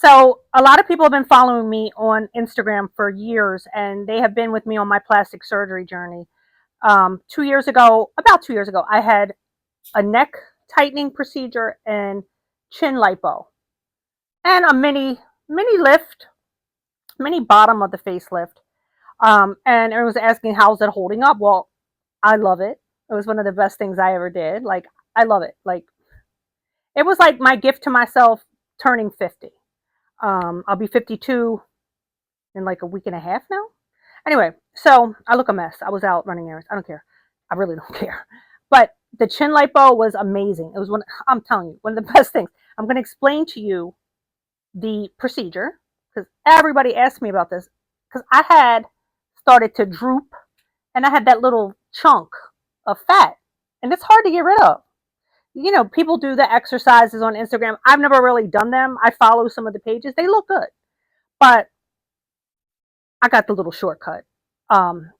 So a lot of people have been following me on Instagram for years, and they have been with me on my plastic surgery journey. 2 years ago, about 2 years ago, I had a neck tightening procedure and chin lipo, and a mini lift, mini bottom of the facelift. And everyone was asking, how's it holding up? Well, I love it. It was one of the best things I ever did. Like, I love it. Like, it was like my gift to myself turning 50. I'll be 52 in like a week and a half now. Anyway, so I look a mess. I was out running errands. I don't care. I really don't care. But the chin lipo was amazing. It was one, I'm telling you, one of the best things. I'm going to explain to you the procedure because everybody asked me about this because I had started to droop and I had that little chunk of fat and it's hard to get rid of. You know, people do the exercises on Instagram. I've never really done them. I follow some of the pages. They look good, but I got the little shortcut. Um,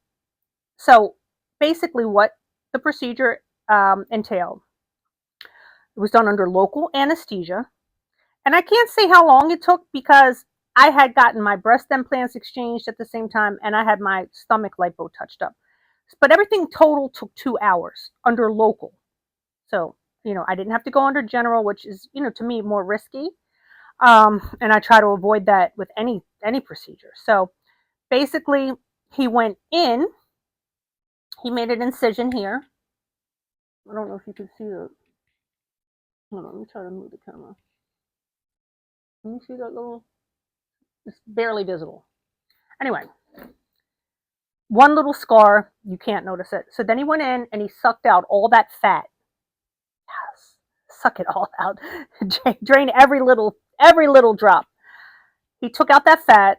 so basically what the procedure entailed, it was done under local anesthesia. And I can't say how long it took because I had gotten my breast implants exchanged at the same time and I had my stomach lipo touched up. But everything total took 2 hours under local. So, you know, I didn't have to go under general, which is, you know, to me more risky. And I try to avoid that with any procedure. So basically, he went in, he made an incision here. I don't know if you can see the, hold on, let me try to move the camera. Can you see that little, it's barely visible. Anyway, one little scar, you can't notice it. So then he went in and he sucked out all that fat. Yes, suck it all out. Drain every little drop. He took out that fat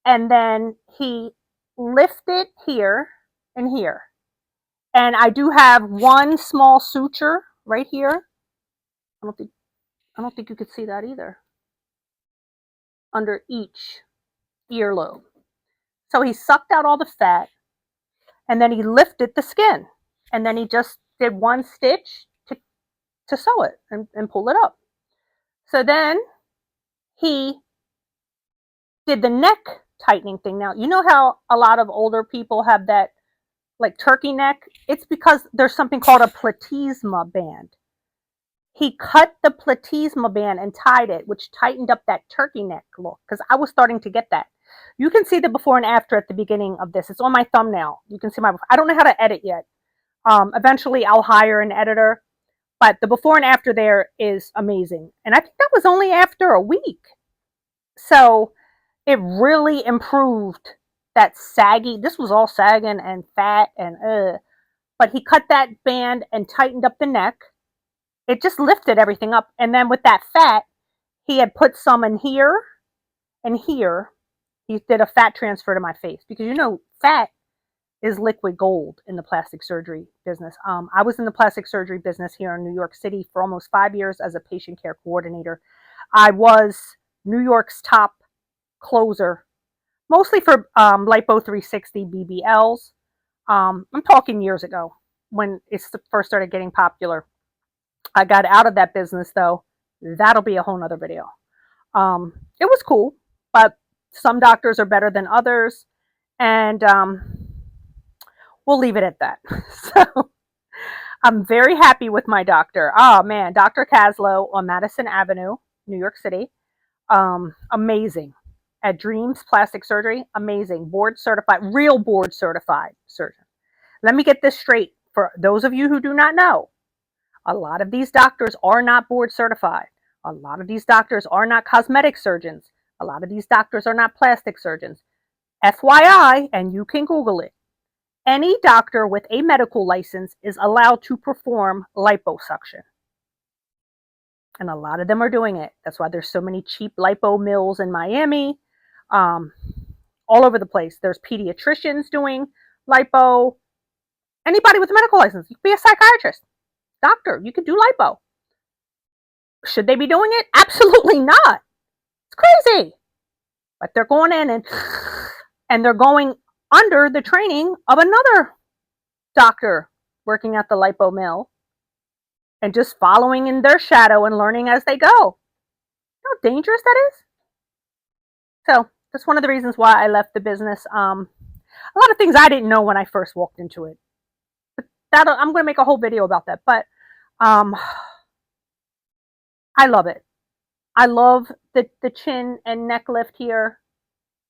and then he lifted here and here. And I do have one small suture right here. I don't think you could see that either. Under each earlobe. So he sucked out all the fat and then he lifted the skin. And then he just did one stitch to sew it and pull it up. So then he did the neck tightening thing. Now, you know how a lot of older people have that like turkey neck? It's because there's something called a platysma band. He cut the platysma band and tied it, which tightened up that turkey neck look because I was starting to get that. You can see the before and after at the beginning of this. It's on my thumbnail. You can see my, I don't know how to edit yet. Eventually I'll hire an editor, but the before and after there is amazing. And I think that was only after a week. So it really improved that saggy, this was all sagging and fat and but he cut that band and tightened up the neck. It just lifted everything up. And then with that fat, he had put some in here and here. He did a fat transfer to my face because you know fat is liquid gold in the plastic surgery business. I was in the plastic surgery business here in New York City for almost 5 years as a patient care coordinator. I was New York's top closer, mostly for Lipo 360 BBLs. I'm talking years ago when it first started getting popular. I got out of that business though. That'll be a whole nother video. It was cool, but some doctors are better than others. And we'll leave it at that. So I'm very happy with my doctor. Oh man, Dr. Caslow on Madison Avenue, New York City. Amazing. At Dreams Plastic Surgery, amazing. Board certified, real board certified surgeon. Let me get this straight for those of you who do not know. A lot of these doctors are not board certified. A lot of these doctors are not cosmetic surgeons. A lot of these doctors are not plastic surgeons. FYI, and you can Google it, any doctor with a medical license is allowed to perform liposuction. And a lot of them are doing it. That's why there's so many cheap lipo mills in Miami, all over the place. There's pediatricians doing lipo. Anybody with a medical license, you can be a psychiatrist, doctor, you can do lipo. Should they be doing it? Absolutely not. It's crazy. But they're going in and they're going under the training of another doctor working at the lipo mill and just following in their shadow and learning as they go. You know how dangerous that is? So that's one of the reasons why I left the business. A lot of things I didn't know when I first walked into it. But I'm going to make a whole video about that. But um, I love it. I love the chin and neck lift here.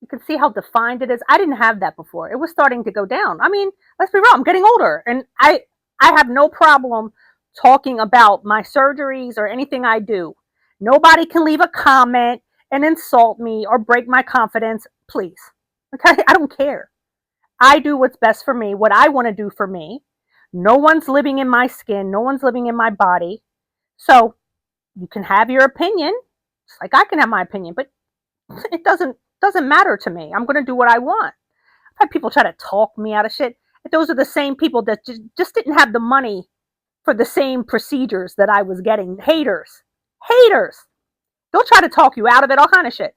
You can see how defined it is. I didn't have that before. It was starting to go down. I mean, let's be real. I'm getting older, and I have no problem talking about my surgeries or anything I do. Nobody can leave a comment and insult me or break my confidence, please. Okay? I don't care. I do what's best for me, what I want to do for me. No one's living in my skin, no one's living in my body. So you can have your opinion, just like I can have my opinion, but it doesn't matter to me. I'm going to do what I want. I've had people try to talk me out of shit. Those are the same people that just didn't have the money for the same procedures that I was getting. Haters. Haters. They'll try to talk you out of it, all kind of shit.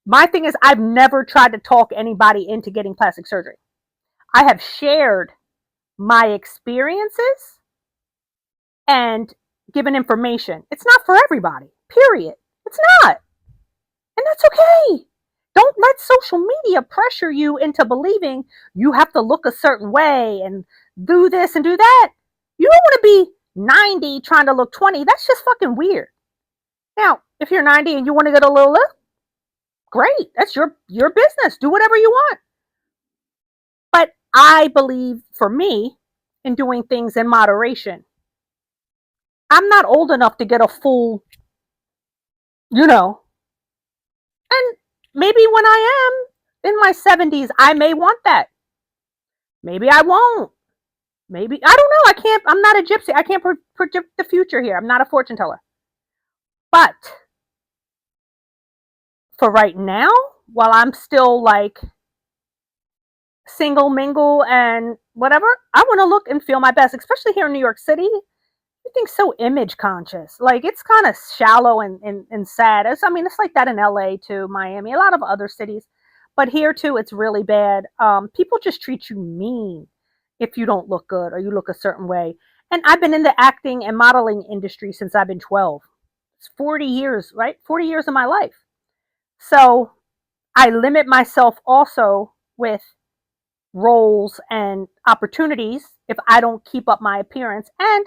My thing is, I've never tried to talk anybody into getting plastic surgery. I have shared my experiences and given information. It's not for everybody, period. It's not. And that's okay. Don't let social media pressure you into believing you have to look a certain way and do this and do that. You don't want to be 90 trying to look 20. That's just fucking weird. Now, if you're 90 and you want to get a little lift, great. That's your business. Do whatever you want. But I believe, for me, in doing things in moderation. I'm not old enough to get a full, and maybe when I am in my 70s, I may want that. Maybe I won't. Maybe, I don't know. I'm not a gypsy. I can't predict the future here. I'm not a fortune teller. But for right now, while I'm still like single, mingle, and whatever, I want to look and feel my best, especially here in New York City. Everything's so image conscious. Like, it's kind of shallow and sad. It's like that in LA too, Miami, a lot of other cities. But here too, it's really bad. People just treat you mean if you don't look good or you look a certain way. And I've been in the acting and modeling industry since I've been 12. It's 40 years, right? 40 years of my life. So I limit myself also with roles and opportunities if I don't keep up my appearance. And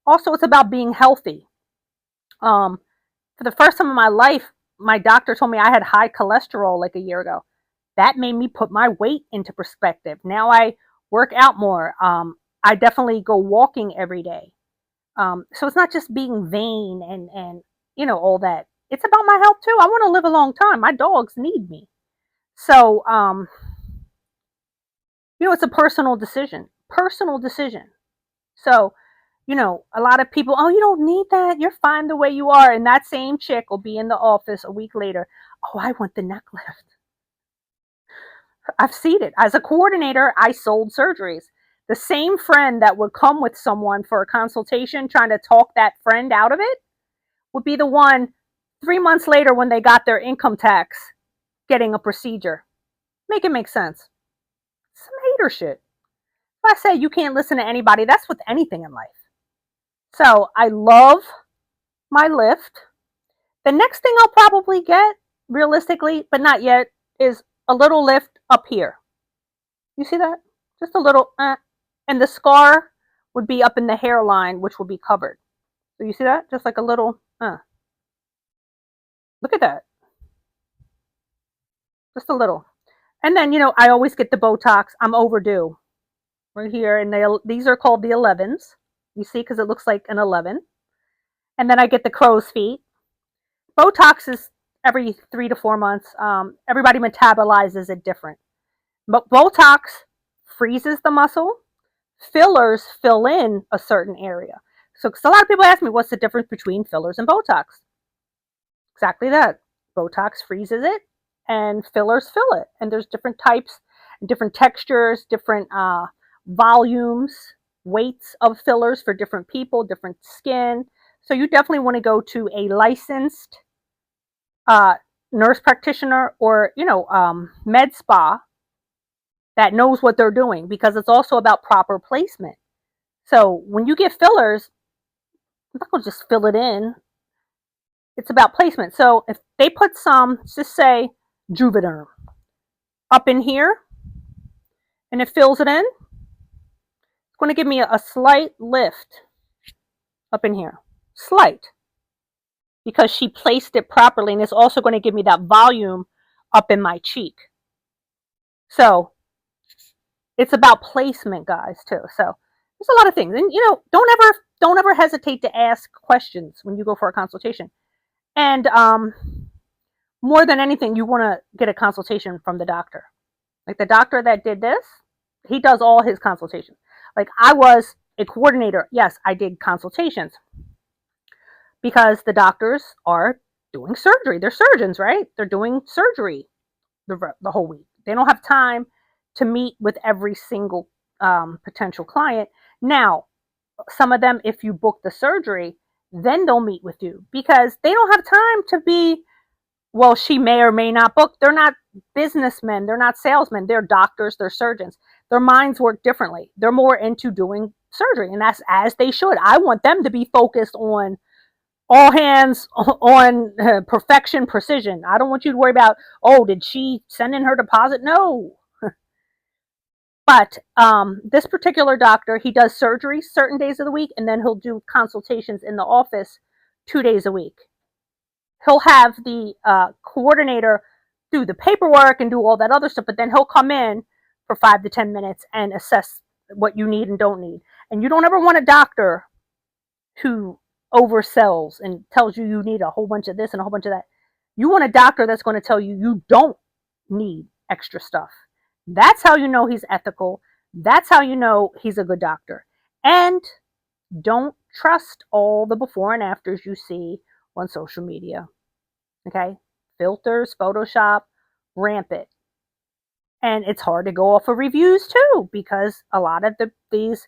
also, it's about being healthy. For the first time in my life, my doctor told me I had high cholesterol like a year ago. That made me put my weight into perspective. Now I work out more. I definitely go walking every day. So it's not just being vain and all that. It's about my health too. I want to live a long time. My dogs need me. So it's a personal decision. Personal decision. So a lot of people, oh, you don't need that. You're fine the way you are. And that same chick will be in the office a week later. Oh, I want the neck lift. I've seen it. As a coordinator, I sold surgeries. The same friend that would come with someone for a consultation trying to talk that friend out of it would be the one 3 months later when they got their income tax getting a procedure. Make it make sense. Some hater shit. If I say you can't listen to anybody, that's with anything in life. So I love my lift. The next thing I'll probably get, realistically, but not yet, is a little lift up here. You see that? Just a little, and the scar would be up in the hairline, which will be covered. So you see that? Just like a little, Look at that. Just a little. And then, I always get the Botox. I'm overdue. Right here, and these are called the 11s. You see, because it looks like an 11. And then I get the crow's feet. Botox is every 3 to 4 months. Everybody metabolizes it different. But Botox freezes the muscle. Fillers fill in a certain area. So, because a lot of people ask me, what's the difference between fillers and Botox? Exactly that. Botox freezes it, and fillers fill it. And there's different types, different textures, different volumes, weights of fillers for different people, different skin. So you definitely want to go to a licensed nurse practitioner or med spa that knows what they're doing, because it's also about proper placement. So when you get fillers, I'm not going to just fill it in. It's about placement. So if they put some, just say Juvederm up in here, and it fills it in. It's going to give me a slight lift up in here. Slight. Because she placed it properly, and it's also going to give me that volume up in my cheek. So it's about placement, guys, too. So there's a lot of things. And don't ever hesitate to ask questions when you go for a consultation. And more than anything, you want to get a consultation from the doctor. Like the doctor that did this, he does all his consultations. Like I was a coordinator. Yes, I did consultations because the doctors are doing surgery. They're surgeons, right? They're doing surgery the whole week. They don't have time to meet with every single potential client. Now, some of them, if you book the surgery, then they'll meet with you because they don't have time to be, well, she may or may not book. They're not businessmen. They're not salesmen. They're doctors. They're surgeons. Their minds work differently. They're more into doing surgery, and that's as they should. I want them to be focused on all hands on perfection, precision. I don't want you to worry about, oh, did she send in her deposit? No. But this particular doctor, he does surgery certain days of the week, and then he'll do consultations in the office 2 days a week. He'll have the coordinator do the paperwork and do all that other stuff, but then he'll come in for 5 to 10 minutes and assess what you need and don't need. And you don't ever want a doctor who oversells and tells you you need a whole bunch of this and a whole bunch of that. You want a doctor that's going to tell you you don't need extra stuff. That's how you know he's ethical. That's how you know he's a good doctor. And don't trust all the before and afters you see on social media. Okay? Filters, Photoshop, rampant. And it's hard to go off of reviews too, because a lot of these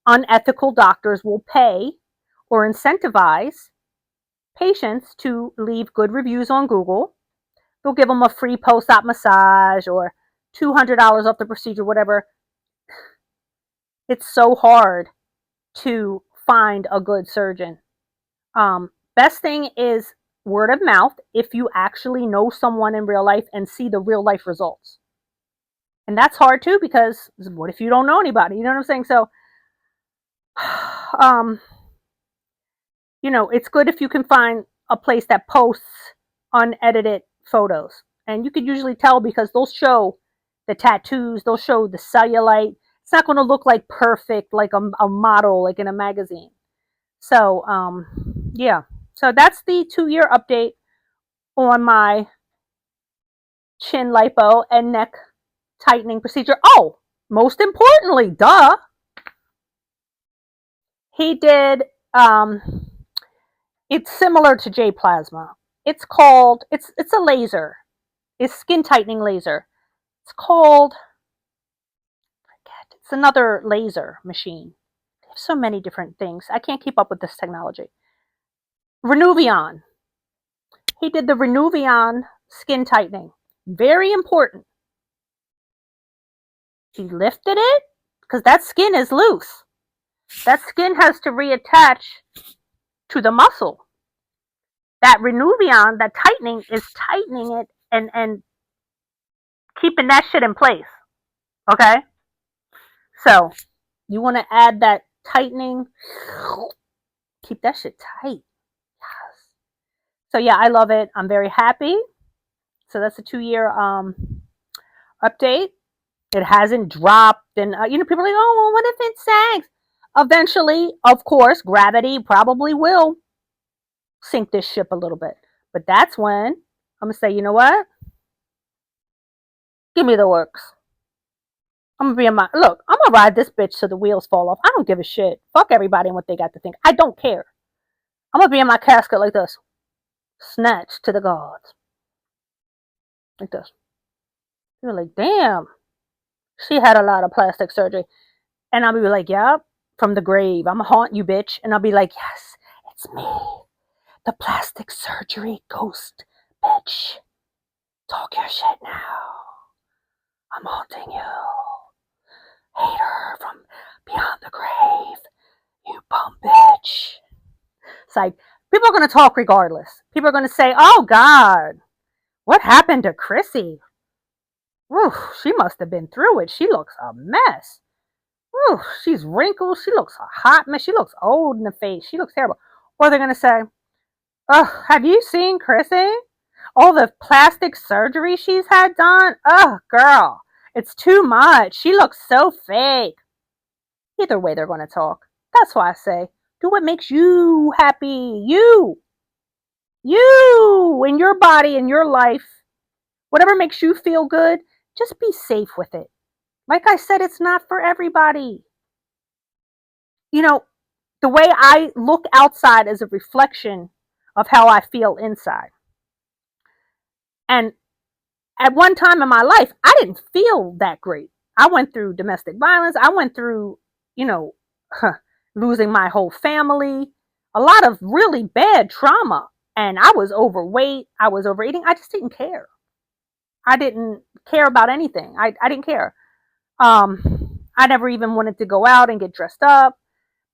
unethical doctors will pay or incentivize patients to leave good reviews on Google. They'll give them a free post-op massage or $200 off the procedure, whatever. It's so hard to find a good surgeon. Best thing is word of mouth if you actually know someone in real life and see the real life results. And that's hard too, because what if you don't know anybody? You know what I'm saying? So, it's good if you can find a place that posts unedited photos. And you could usually tell because they'll show the tattoos, they'll show the cellulite. It's not going to look like perfect, like a model, like in a magazine. So, yeah. So that's the 2-year update on my chin lipo and neck tightening procedure. Oh, most importantly, duh. He did, it's similar to J-Plasma. It's called, it's a laser. It's skin tightening laser. It's called, it's another laser machine. They have so many different things. I can't keep up with this technology. Renuvion. He did the Renuvion skin tightening. Very important. He lifted it because that skin is loose. That skin has to reattach to the muscle. That Renuvion, that tightening, is tightening it and keeping that shit in place. Okay? So, you want to add that tightening. Keep that shit tight. Yes. So, yeah, I love it. I'm very happy. So, that's a 2-year update. It hasn't dropped. And, people are like, oh, well, what if it sags? Eventually, of course, gravity probably will sink this ship a little bit. But that's when I'm going to say, you know what? Give me the works. I'm going to ride this bitch till the wheels fall off. I don't give a shit. Fuck everybody and what they got to think. I don't care. I'm going to be in my casket like this. Snatched to the gods. Like this. You're like, damn. She had a lot of plastic surgery. And I'll be like, yep, from the grave. I'm going to haunt you, bitch. And I'll be like, yes, it's me. The plastic surgery ghost, bitch. Talk your shit now. I'm haunting you. Hater from beyond the grave. You bum bitch. It's like, people are going to talk regardless. People are going to say, oh, God, What happened to Chrissy? Whew, she must have been through it. She looks a mess. Whew, she's wrinkled. She looks a hot mess. She looks old in the face. She looks terrible. Or they're going to say, oh, have you seen Chrissy? All the plastic surgery she's had done? Oh, girl, it's too much. She looks so fake. Either way, they're going to talk. That's why I say, do what makes you happy. You, in your body, in your life, whatever makes you feel good, just be safe with it. Like I said, it's not for everybody. You know, the way I look outside is a reflection of how I feel inside. And at one time in my life, I didn't feel that great. I went through domestic violence. I went through, you know, losing my whole family, a lot of really bad trauma. And I was overweight. I was overeating. I just didn't care. I didn't care about anything. I didn't care. I never even wanted to go out and get dressed up.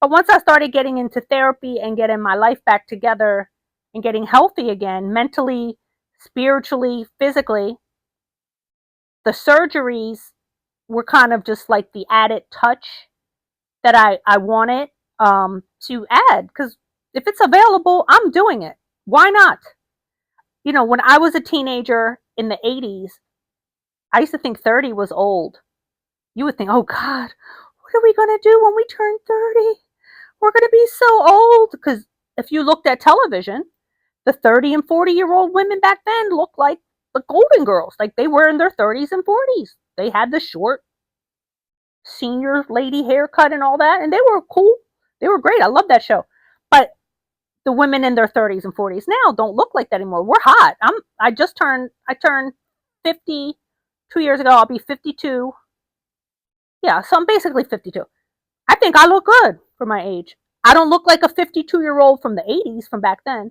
But once I started getting into therapy and getting my life back together and getting healthy again, mentally, spiritually, physically, the surgeries were kind of just like the added touch that I wanted to add. Because if it's available, I'm doing it. Why not? You know, when I was a teenager in the 80s, I used to think 30 was old. You would think, oh God, what are we going to do when we turn 30? We're going to be so old. Because if you looked at television, the 30 and 40-year-old women back then looked like the Golden Girls. Like they were in their 30s and 40s. They had the short senior lady haircut and all that. And they were cool. They were great. I love that show. But the women in their 30s and 40s now don't look like that anymore. We're hot. I turned 50 2 years ago. I'll be 52. Yeah, so I'm basically 52. I think I look good for my age. I don't look like a 52-year-old from the 80s from back then.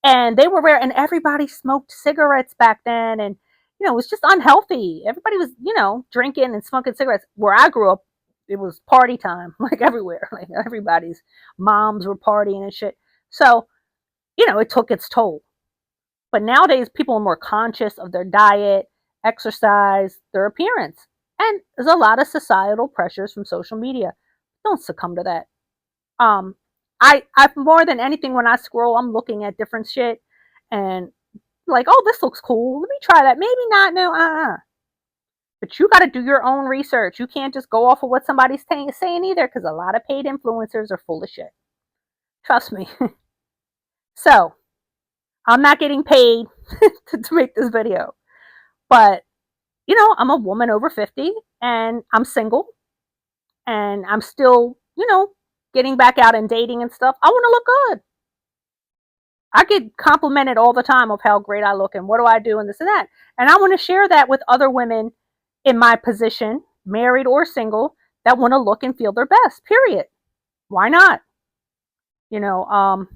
And they were rare, and everybody smoked cigarettes back then, and you know, it was just unhealthy. Everybody was, you know, drinking and smoking cigarettes. Where I grew up, it was party time, like everywhere. Like everybody's moms were partying and shit. So, you know, it took its toll. But nowadays, people are more conscious of their diet, exercise, their appearance. And there's a lot of societal pressures from social media. Don't succumb to that. Um, I more than anything, when I scroll, I'm looking at different shit and like, oh, this looks cool. Let me try that. Maybe not. No. But you got to do your own research. You can't just go off of what somebody's saying either, because a lot of paid influencers are full of shit. Trust me. So I'm not getting paid to make this video, but you know, I'm a woman over 50 and I'm single and I'm still, you know, getting back out and dating and stuff. I want to look good. I get complimented all the time of how great I look and what do I do and this and that. And I want to share that with other women in my position, married or single, that want to look and feel their best, period. Why not? You know,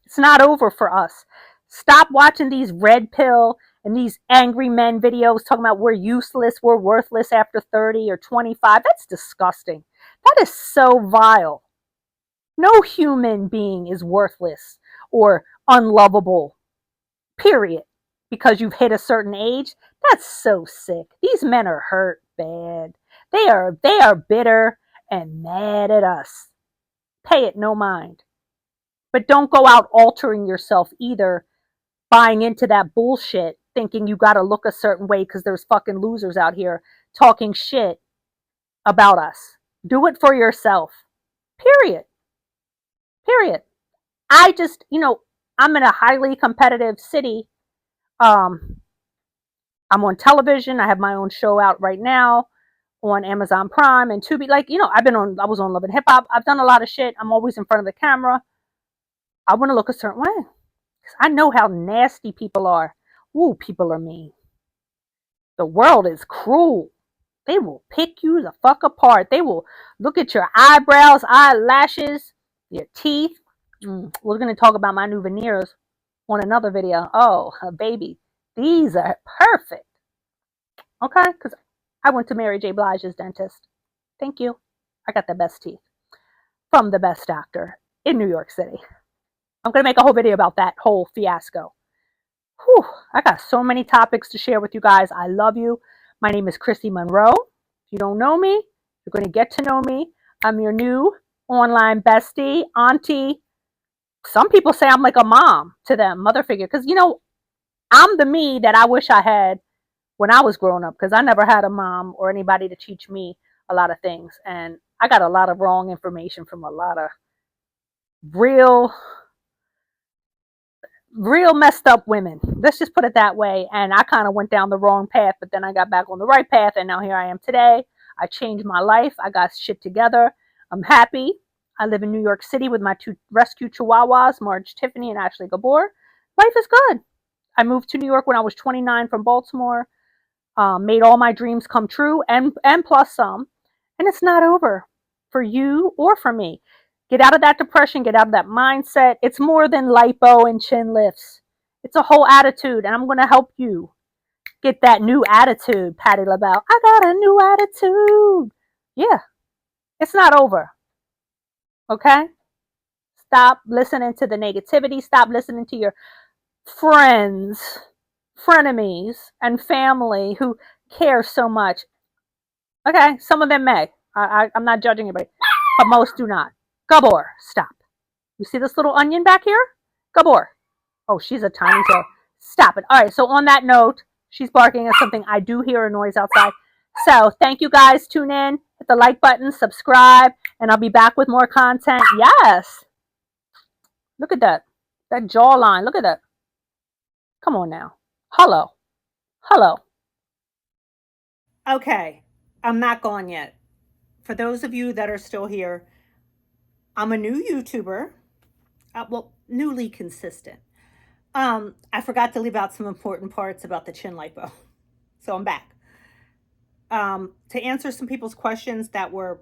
it's not over for us. Stop watching these red pill and these angry men videos talking about we're useless, we're worthless after 30 or 25. That's disgusting. That is so vile. No human being is worthless or unlovable, period, because you've hit a certain age. That's so sick. These men are hurt bad. They are bitter and mad at us. Pay it no mind. But don't go out altering yourself either, buying into that bullshit, thinking you got to look a certain way because there's fucking losers out here talking shit about us. Do it for yourself. Period. Period. I just, you know, I'm in a highly competitive city. I'm on television. I have my own show out right now on Amazon Prime and Tubi. Like, you know, I was on Love and Hip Hop. I've done a lot of shit. I'm always in front of the camera. I want to look a certain way. I know how nasty people are. Ooh, people are mean. The world is cruel. They will pick you the fuck apart. They will look at your eyebrows, eyelashes, your teeth. We're going to talk about my new veneers on another video. Oh, baby, these are perfect. Okay? Because I went to Mary J. Blige's dentist. Thank you. I got the best teeth from the best doctor in New York City. I'm going to make a whole video about that whole fiasco. Whew, I got so many topics to share with you guys. I love you. My name is Chrissy Monroe. If you don't know me, you're going to get to know me. I'm your new online bestie, auntie. Some people say I'm like a mom to them, mother figure. Because, I'm the me that I wish I had when I was growing up, because I never had a mom or anybody to teach me a lot of things. And I got a lot of wrong information from a lot of real messed up women. Let's just put it that way. And I kind of went down the wrong path, but then I got back on the right path, and now here I am today. I changed my life. I got shit together. I'm happy. I live in New York City with my 2 rescue chihuahuas, Marge Tiffany and Ashley Gabor. Life is good. I moved to New York when I was 29 from Baltimore. Made all my dreams come true, and plus some. And it's not over for you or for me. Get out of that depression, get out of that mindset. It's more than lipo and chin lifts. It's a whole attitude, and I'm going to help you get that new attitude, Patti LaBelle. I got a new attitude. Yeah, it's not over. Okay? Stop listening to the negativity. Stop listening to your friends, frenemies, and family who care so much. Okay, some of them may. I'm not judging anybody, but most do not. Gabor, stop. You see this little onion back here? Gabor. Oh, she's a tiny tail. Stop it. All right, so on that note, she's barking at something. I do hear a noise outside. So thank you guys. Tune in, hit the like button, subscribe, and I'll be back with more content. Yes. Look at that. That jawline. Look at that. Come on now. Hello. Hello. Okay, I'm not gone yet. For those of you that are still here, I'm a new YouTuber. Well, newly consistent. I forgot to leave out some important parts about the chin lipo. So I'm back. To answer some people's questions that were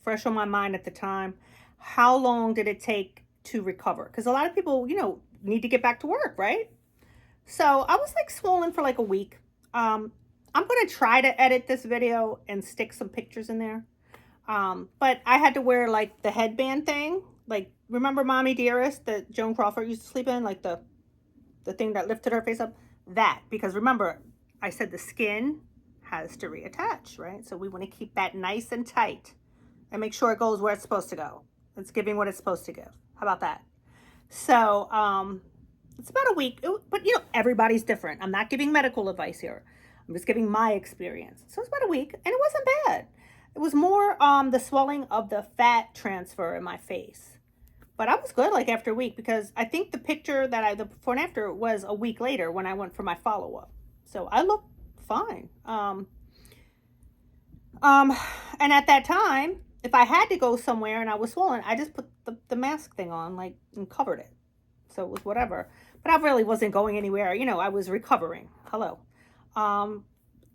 fresh on my mind at the time. How long did it take to recover? Because a lot of people, need to get back to work, right? So I was like swollen for like a week. I'm going to try to edit this video and stick some pictures in there. But I had to wear like the headband thing. Like, remember Mommy Dearest that Joan Crawford used to sleep in? Like the thing that lifted her face up? That. Because remember, I said the skin has to reattach, right? So we want to keep that nice and tight and make sure it goes where it's supposed to go. It's giving what it's supposed to give. How about that? So, it's about a week, but everybody's different. I'm not giving medical advice here. I'm just giving my experience. So it's about a week, and it wasn't bad. It was more the swelling of the fat transfer in my face. But I was good like after a week, because I think the picture that the before and after was a week later when I went for my follow-up. So I looked fine. And at that time, if I had to go somewhere and I was swollen, I just put the mask thing on, like, and covered it. So it was whatever. But I really wasn't going anywhere. I was recovering. Hello.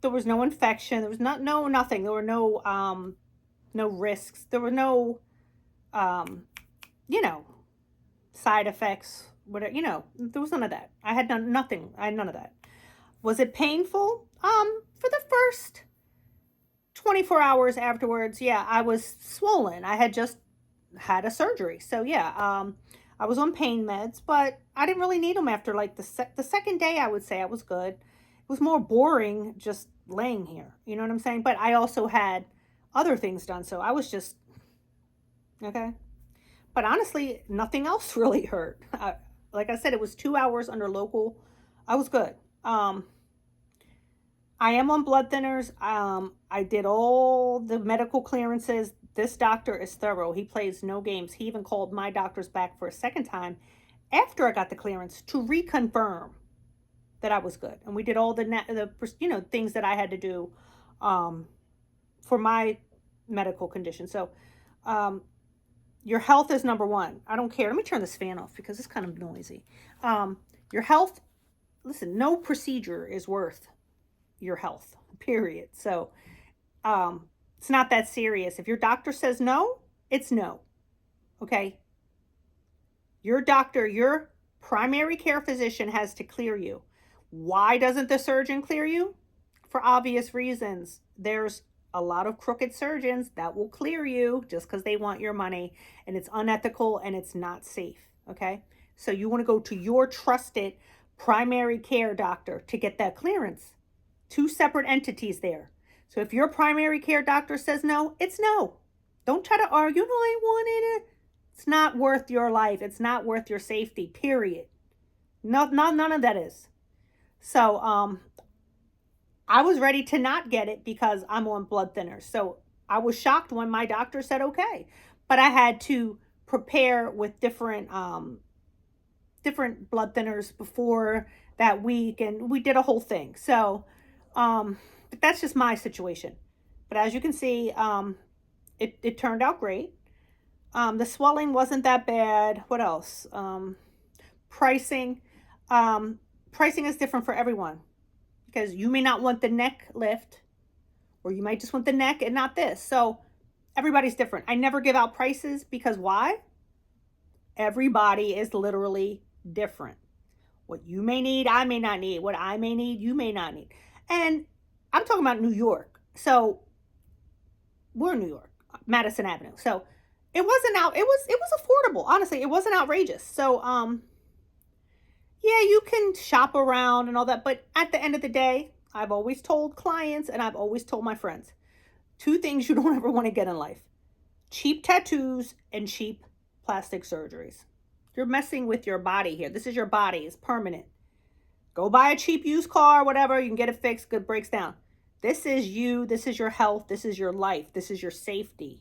There was no infection. There was nothing. There were no risks. There were no, you know, side effects. Whatever. There was none of that. I had nothing. I had none of that. Was it painful? For the first 24 hours afterwards, yeah, I was swollen. I had just had a surgery. So yeah, I was on pain meds, but I didn't really need them after like the second day. I would say I was good. It was more boring just laying here. You know what I'm saying? But I also had other things done, so I was just okay. But honestly, nothing else really hurt. Like I said, it was 2 hours under local. I was good. I am on blood thinners. I did all the medical clearances. This doctor is thorough. He plays no games. He even called my doctors back for a second time after I got the clearance to reconfirm that I was good. And we did all the things that I had to do for my medical condition. So your health is number one. I don't care. Let me turn this fan off because it's kind of noisy. Your health, listen, no procedure is worth your health, period. So it's not that serious. If your doctor says no, it's no. Okay? Your doctor, your primary care physician has to clear you. Why doesn't the surgeon clear you? For obvious reasons. There's a lot of crooked surgeons that will clear you just because they want your money, and it's unethical and it's not safe. Okay? So you want to go to your trusted primary care doctor to get that clearance. Two separate entities there. So if your primary care doctor says no, it's no. Don't try to argue, no, I wanted it. It's not worth your life. It's not worth your safety, period. None of that is. So I was ready to not get it because I'm on blood thinners. So I was shocked when my doctor said okay. But I had to prepare with different blood thinners before that week, and we did a whole thing. So but that's just my situation. But as you can see, it turned out great. The swelling wasn't that bad. What else? Pricing. Pricing is different for everyone because you may not want the neck lift, or you might just want the neck and not this. So everybody's different. I never give out prices because why? Everybody is literally different. What you may need, I may not need. What I may need, you may not need. And I'm talking about New York. So we're in New York, Madison Avenue. So it wasn't out. It was affordable. Honestly, it wasn't outrageous. So yeah, you can shop around and all that, but at the end of the day, I've always told clients and I've always told my friends, two things you don't ever want to get in life: cheap tattoos and cheap plastic surgeries. You're messing with your body here. This is your body. It's permanent. Go buy a cheap used car, whatever. You can get it fixed. Good, breaks down. This is you. This is your health. This is your life. This is your safety.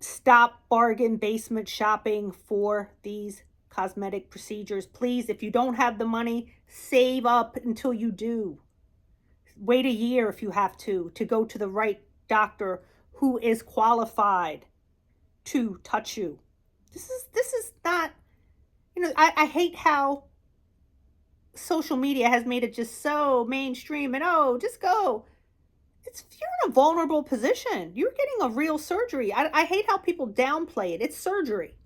Stop bargain basement shopping for these cosmetic procedures. Please, if you don't have the money, save up until you do. Wait a year if you have to go to the right doctor who is qualified to touch you. This is not, you know, I hate how social media has made it just so mainstream and oh, just go. You're in a vulnerable position. You're getting a real surgery. I hate how people downplay it. It's surgery.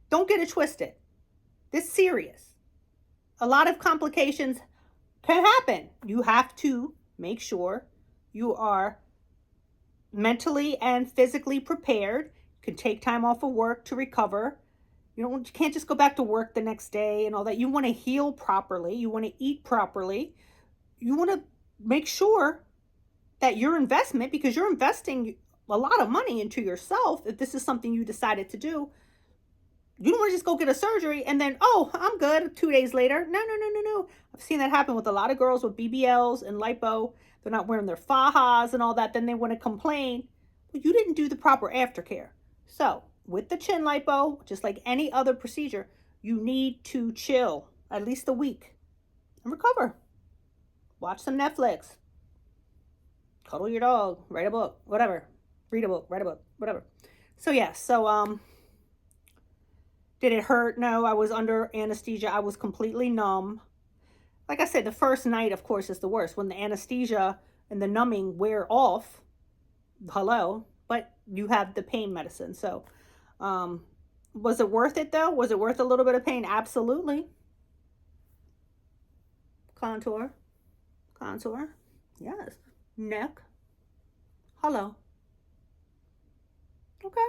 Don't get it twisted. This is serious. A lot of complications can happen. You have to make sure you are mentally and physically prepared. You can take time off of work to recover. You can't just go back to work the next day and all that. You want to heal properly. You want to eat properly. You want to make sure that your investment, because you're investing a lot of money into yourself, if this is something you decided to do, you don't want to just go get a surgery and then, oh, I'm good 2 days later. No. I've seen that happen with a lot of girls with BBLs and lipo. They're not wearing their fajas and all that. Then they want to complain. Well, you didn't do the proper aftercare. So with the chin lipo, just like any other procedure, you need to chill at least a week and recover. Watch some Netflix. Cuddle your dog. Write a book. Whatever. Read a book. Write a book. Whatever. So yeah. So did it hurt? No, I was under anesthesia. I was completely numb. Like I said, the first night, of course, is the worst. When the anesthesia and the numbing wear off, hello, but you have the pain medicine. So was it worth it, though? Was it worth a little bit of pain? Absolutely. Contour. Yes. Neck. Hello. Okay.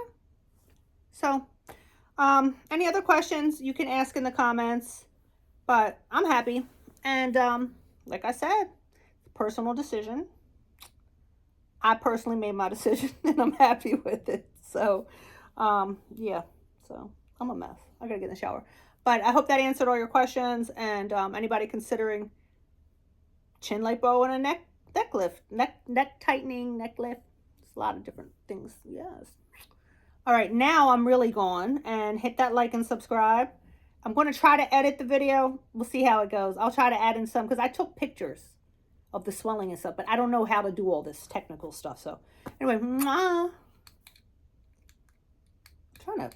So any other questions you can ask in the comments, but I'm happy. And like I said, personal decision. I personally made my decision and I'm happy with it. So yeah, so I'm a mess. I gotta get in the shower. But I hope that answered all your questions. And anybody considering chin lipo and a neck lift, neck tightening, neck lift. It's a lot of different things. Yes. All right, now I'm really gone, and hit that like and subscribe. I'm going to try to edit the video. We'll see how it goes. I'll try to add in some because I took pictures of the swelling and stuff, but I don't know how to do all this technical stuff. So anyway, I'm trying to